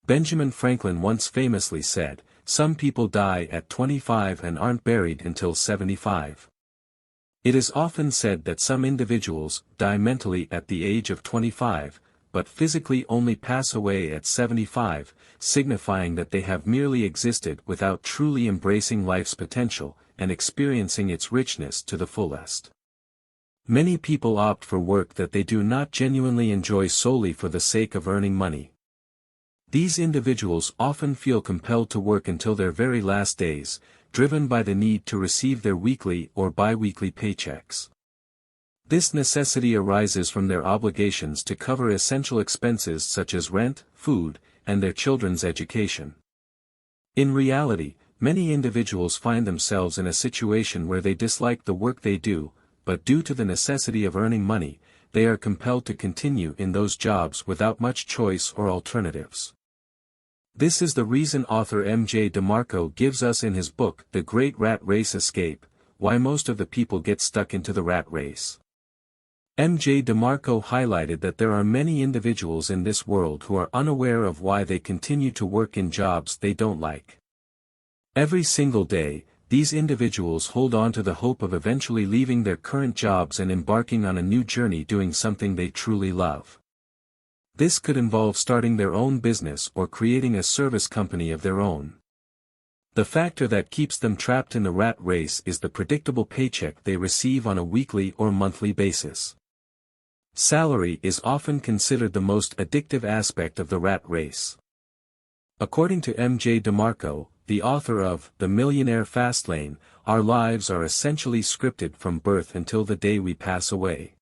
Benjamin Franklin once famously said, "Some people die at 25 and aren't buried until 75. It is often said that some individuals die mentally at the age of 25, but physically only pass away at 75, signifying that they have merely existed without truly embracing life's potential and experiencing its richness to the fullest. Many people opt for work that they do not genuinely enjoy solely for the sake of earning money. These individuals often feel compelled to work until their very last days, driven by the need to receive their weekly or bi-weekly paychecks. This necessity arises from their obligations to cover essential expenses such as rent, food, and their children's education. In reality, many individuals find themselves in a situation where they dislike the work they do, but due to the necessity of earning money, they are compelled to continue in those jobs without much choice or alternatives. This is the reason author M.J. DeMarco gives us in his book The Great Rat Race Escape, why most of the people get stuck into the rat race. M.J. DeMarco highlighted that there are many individuals in this world who are unaware of why they continue to work in jobs they don't like. Every single day, these individuals hold on to the hope of eventually leaving their current jobs and embarking on a new journey doing something they truly love. This could involve starting their own business or creating a service company of their own. The factor that keeps them trapped in the rat race is the predictable paycheck they receive on a weekly or monthly basis. Salary is often considered the most addictive aspect of the rat race. According to M.J. DeMarco, the author of The Millionaire Fastlane, our lives are essentially scripted from birth until the day we pass away.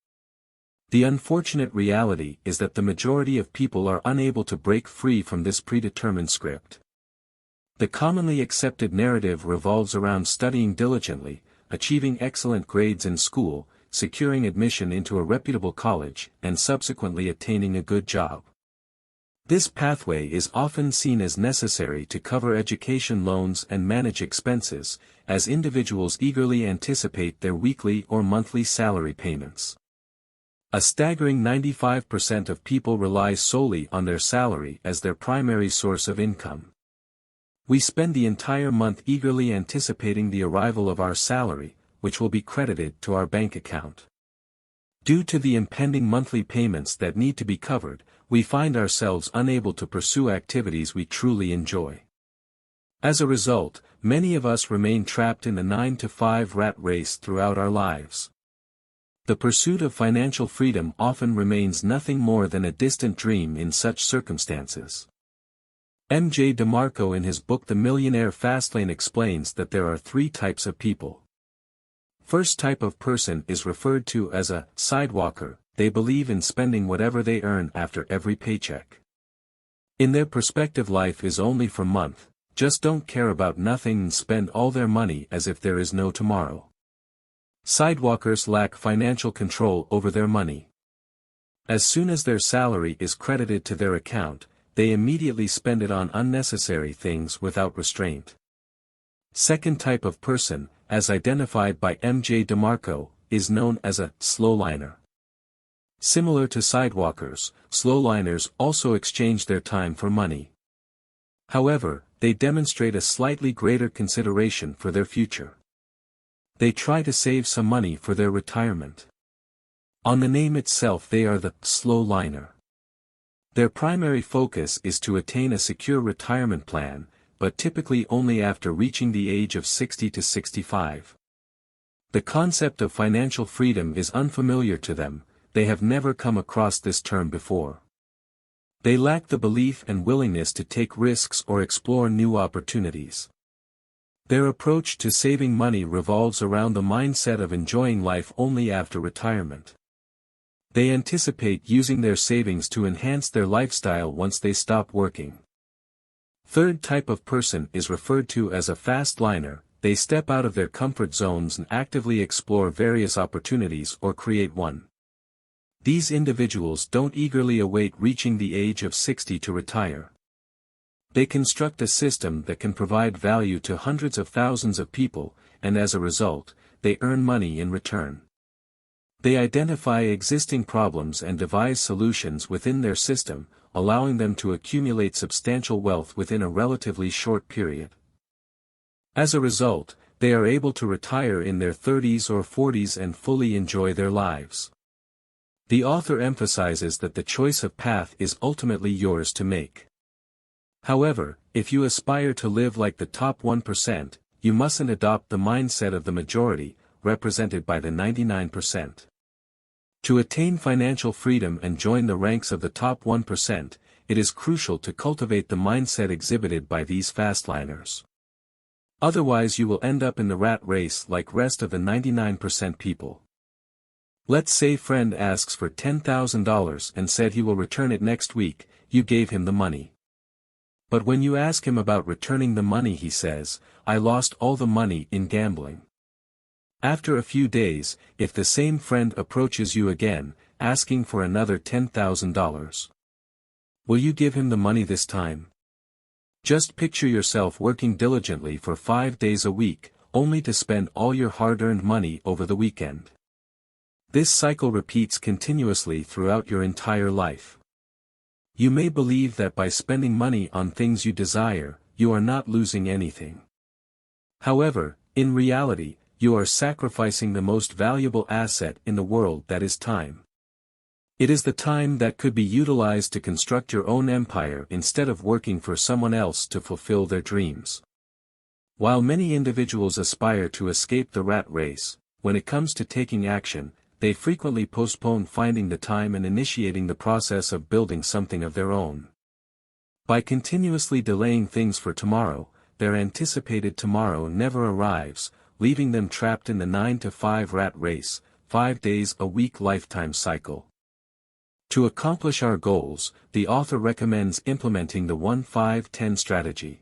The unfortunate reality is that the majority of people are unable to break free from this predetermined script. The commonly accepted narrative revolves around studying diligently, achieving excellent grades in school, securing admission into a reputable college, and subsequently attaining a good job. This pathway is often seen as necessary to cover education loans and manage expenses, as individuals eagerly anticipate their weekly or monthly salary payments. A staggering 95% of people rely solely on their salary as their primary source of income. We spend the entire month eagerly anticipating the arrival of our salary, which will be credited to our bank account. Due to the impending monthly payments that need to be covered, we find ourselves unable to pursue activities we truly enjoy. As a result, many of us remain trapped in the 9-to-5 rat race throughout our lives. The pursuit of financial freedom often remains nothing more than a distant dream in such circumstances. M.J. DeMarco in his book The Millionaire Fastlane explains that there are three types of people. First type of person is referred to as a sidewalker. They believe in spending whatever they earn after every paycheck. In their perspective, life is only for a month, just don't care about nothing and spend all their money as if there is no tomorrow. Sidewalkers lack financial control over their money. As soon as their salary is credited to their account, they immediately spend it on unnecessary things without restraint. Second type of person, as identified by M.J. DeMarco, is known as a slowliner. Similar to sidewalkers, slowliners also exchange their time for money. However, they demonstrate a slightly greater consideration for their future. They try to save some money for their retirement. On the name itself, they are the slow liner. Their primary focus is to attain a secure retirement plan, but typically only after reaching the age of 60 to 65. The concept of financial freedom is unfamiliar to them. They have never come across this term before. They lack the belief and willingness to take risks or explore new opportunities. Their approach to saving money revolves around the mindset of enjoying life only after retirement. They anticipate using their savings to enhance their lifestyle once they stop working. Third type of person is referred to as a fast liner. They step out of their comfort zones and actively explore various opportunities or create one. These individuals don't eagerly await reaching the age of 60 to retire. They construct a system that can provide value to hundreds of thousands of people, and as a result, they earn money in return. They identify existing problems and devise solutions within their system, allowing them to accumulate substantial wealth within a relatively short period. As a result, they are able to retire in their 30s or 40s and fully enjoy their lives. The author emphasizes that the choice of path is ultimately yours to make. However, if you aspire to live like the top 1%, you mustn't adopt the mindset of the majority, represented by the 99%. To attain financial freedom and join the ranks of the top 1%, it is crucial to cultivate the mindset exhibited by these fastliners. Otherwise you will end up in the rat race like rest of the 99% people. Let's say friend asks for $10,000 and said he will return it next week, you gave him the money. But when you ask him about returning the money he says, I lost all the money in gambling. After a few days, if the same friend approaches you again, asking for another $10,000, will you give him the money this time? Just picture yourself working diligently for 5 days a week, only to spend all your hard-earned money over the weekend. This cycle repeats continuously throughout your entire life. You may believe that by spending money on things you desire, you are not losing anything. However, in reality, you are sacrificing the most valuable asset in the world, that is time. It is the time that could be utilized to construct your own empire instead of working for someone else to fulfill their dreams. While many individuals aspire to escape the rat race, when it comes to taking action, they frequently postpone finding the time and initiating the process of building something of their own. By continuously delaying things for tomorrow, their anticipated tomorrow never arrives, leaving them trapped in the 9-to-5 rat race, 5 days a week lifetime cycle. To accomplish our goals, the author recommends implementing the 1-5-10 strategy.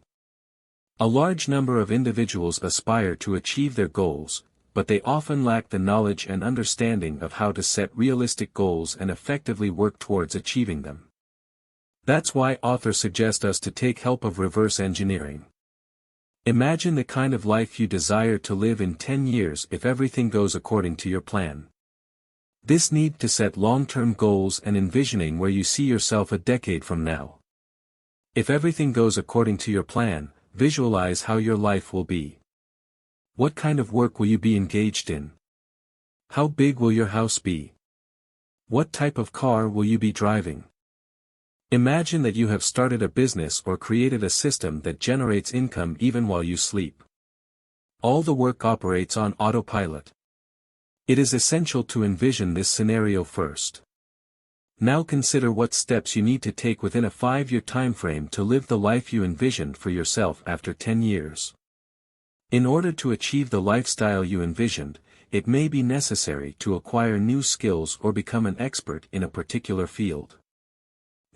A large number of individuals aspire to achieve their goals, but they often lack the knowledge and understanding of how to set realistic goals and effectively work towards achieving them. That's why authors suggest us to take help of reverse engineering. Imagine the kind of life you desire to live in 10 years if everything goes according to your plan. This need to set long-term goals and envisioning where you see yourself a decade from now. If everything goes according to your plan, visualize how your life will be. What kind of work will you be engaged in? How big will your house be? What type of car will you be driving? Imagine that you have started a business or created a system that generates income even while you sleep. All the work operates on autopilot. It is essential to envision this scenario first. Now consider what steps you need to take within a 5-year time frame to live the life you envisioned for yourself after 10 years. In order to achieve the lifestyle you envisioned, it may be necessary to acquire new skills or become an expert in a particular field.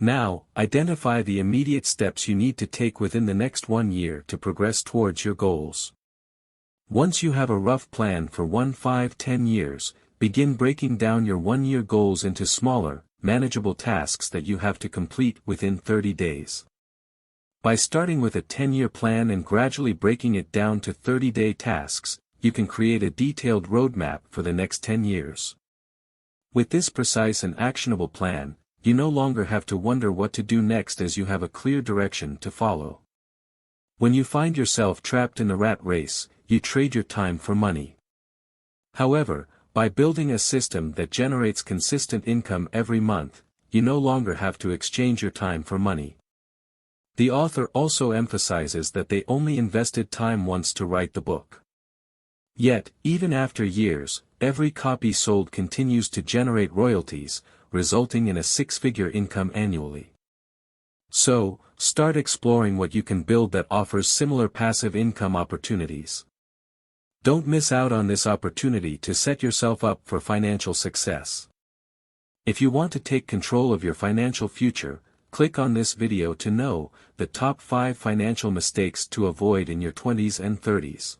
Now, identify the immediate steps you need to take within the next 1 year to progress towards your goals. Once you have a rough plan for 1-5-10 years, begin breaking down your 1-year goals into smaller, manageable tasks that you have to complete within 30 days. By starting with a 10-year plan and gradually breaking it down to 30-day tasks, you can create a detailed roadmap for the next 10 years. With this precise and actionable plan, you no longer have to wonder what to do next as you have a clear direction to follow. When you find yourself trapped in the rat race, you trade your time for money. However, by building a system that generates consistent income every month, you no longer have to exchange your time for money. The author also emphasizes that they only invested time once to write the book. Yet, even after years, every copy sold continues to generate royalties, resulting in a 6-figure income annually. So, start exploring what you can build that offers similar passive income opportunities. Don't miss out on this opportunity to set yourself up for financial success. If you want to take control of your financial future, click on this video to know the top 5 financial mistakes to avoid in your 20s and 30s.